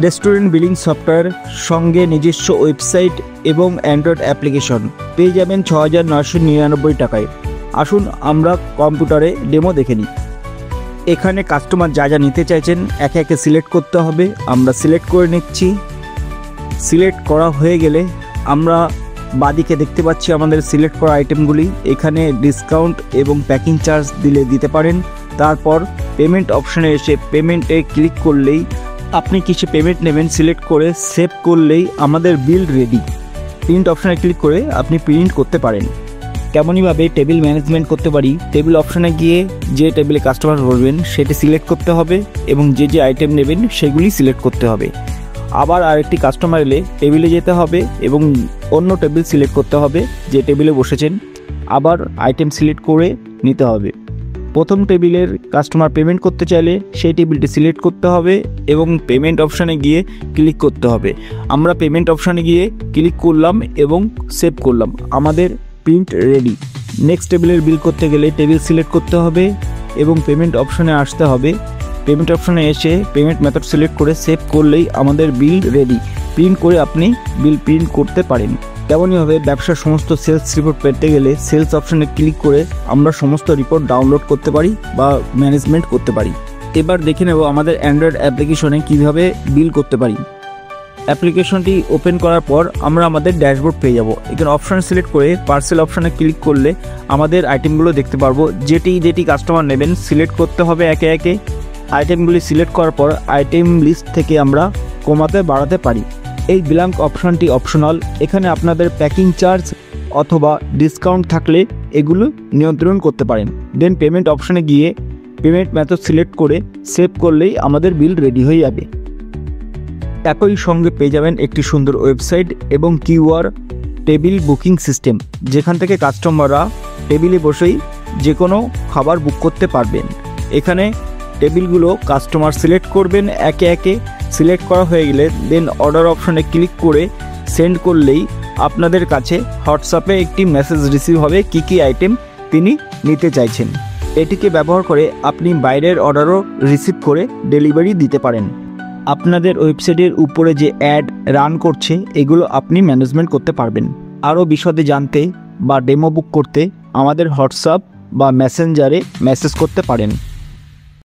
Restaurant billing software সঙ্গে নিজস্ব website এবং অ্যান্ড্রয়েড অ্যাপ্লিকেশন পেয়ে যাবেন ৬,৯৯৯ টাকায়। আসুন আমরা কম্পিউটারে ডেমো দেখে নিই। এখানে কাস্টমার যা যা নিতে চাইছেন একে একে সিলেক্ট করতে হবে। আমরা সিলেক্ট করে নিচ্ছি। সিলেক্ট করা হয়ে গেলে আমরা বাদিকে দেখতে পাচ্ছি আমাদের সিলেক্ট করা আইটেমগুলি। এখানে ডিসকাউন্ট এবং প্যাকিং চার্জ দিতে পারেন। তারপর পেমেন্ট অপশানে এসে পেমেন্টে ক্লিক করলেই আপনি কিছু পেমেন্ট নেবেন সিলেক্ট করে সেভ করলেই আমাদের বিল রেডি। প্রিন্ট অপশানে ক্লিক করে আপনি প্রিন্ট করতে পারেন। তেমনইভাবে টেবিল ম্যানেজমেন্ট করতে পারি। টেবিল অপশানে গিয়ে যে টেবিলে কাস্টমার বলবেন সেটি সিলেক্ট করতে হবে এবং যে যে আইটেম নেবেন সেগুলি সিলেক্ট করতে হবে। আবার আরেকটি কাস্টমার এলে টেবিলে যেতে হবে এবং অন্য টেবিল সিলেক্ট করতে হবে যে টেবিলে বসেছেন। আবার আইটেম সিলেক্ট করে নিতে হবে। প্রথম টেবিলের কাস্টমার পেমেন্ট করতে চাইলে সেই টেবিলটি সিলেক্ট করতে হবে এবং পেমেন্ট অপশানে গিয়ে ক্লিক করতে হবে। আমরা পেমেন্ট অপশানে গিয়ে ক্লিক করলাম এবং সেভ করলাম। আমাদের প্রিন্ট রেডি। নেক্সট টেবিলের বিল করতে গেলে টেবিল সিলেক্ট করতে হবে এবং পেমেন্ট অপশানে আসতে হবে। পেমেন্ট অপশানে এসে পেমেন্ট মেথড সিলেক্ট করে সেভ করলেই আমাদের বিল রেডি। প্রিন্ট করে আপনি বিল প্রিন্ট করতে পারেন। তেমনইভাবে ব্যবসার সমস্ত সেলস রিপোর্ট পেতে গেলে সেলস অপশানে ক্লিক করে আমরা সমস্ত রিপোর্ট ডাউনলোড করতে পারি বা ম্যানেজমেন্ট করতে পারি। এবার দেখে নেব আমাদের অ্যান্ড্রয়েড অ্যাপ্লিকেশনে কীভাবে বিল করতে পারি। অ্যাপ্লিকেশনটি ওপেন করার পর আমরা আমাদের ড্যাশবোর্ড পেয়ে যাব। এখানে অপশান সিলেক্ট করে পার্সেল অপশানে ক্লিক করলে আমাদের আইটেমগুলো দেখতে পারবো। যেটি কাস্টমার নেবেন সিলেক্ট করতে হবে একে একে। আইটেমগুলি সিলেক্ট করার পর আইটেম লিস্ট থেকে আমরা কমাতে বাড়াতে পারি। এই ব্ল্যাঙ্ক অপশানটি অপশনাল। এখানে আপনাদের প্যাকিং চার্জ অথবা ডিসকাউন্ট থাকলে এগুলো নিয়ন্ত্রণ করতে পারেন। দেন পেমেন্ট অপশানে গিয়ে পেমেন্ট মেথড সিলেক্ট করে সেভ করলেই আমাদের বিল রেডি হয়ে যাবে। একই সঙ্গে পেয়ে যাবেন একটি সুন্দর ওয়েবসাইট এবং কিউআর টেবিল বুকিং সিস্টেম, যেখান থেকে কাস্টমাররা টেবিলে বসেই যে কোনো খাবার বুক করতে পারবেন। এখানে টেবিলগুলো কাস্টমার সিলেক্ট করবেন একে একে। সিলেক্ট করা হয়ে গেলে দেন অর্ডার অপশানে ক্লিক করে সেন্ড করলেই আপনাদের কাছে হোয়াটসঅ্যাপে একটি মেসেজ রিসিভ হবে কী কী আইটেম তিনি নিতে চাইছেন। এটিকে ব্যবহার করে আপনি বাইরের অর্ডারও রিসিভ করে ডেলিভারি দিতে পারেন। আপনাদের ওয়েবসাইটের উপরে যে অ্যাড রান করছে এগুলো আপনি ম্যানেজমেন্ট করতে পারবেন। আরও বিশদে জানতে বা ডেমো বুক করতে আমাদের হোয়াটসঅ্যাপ বা মেসেঞ্জারে মেসেজ করতে পারেন।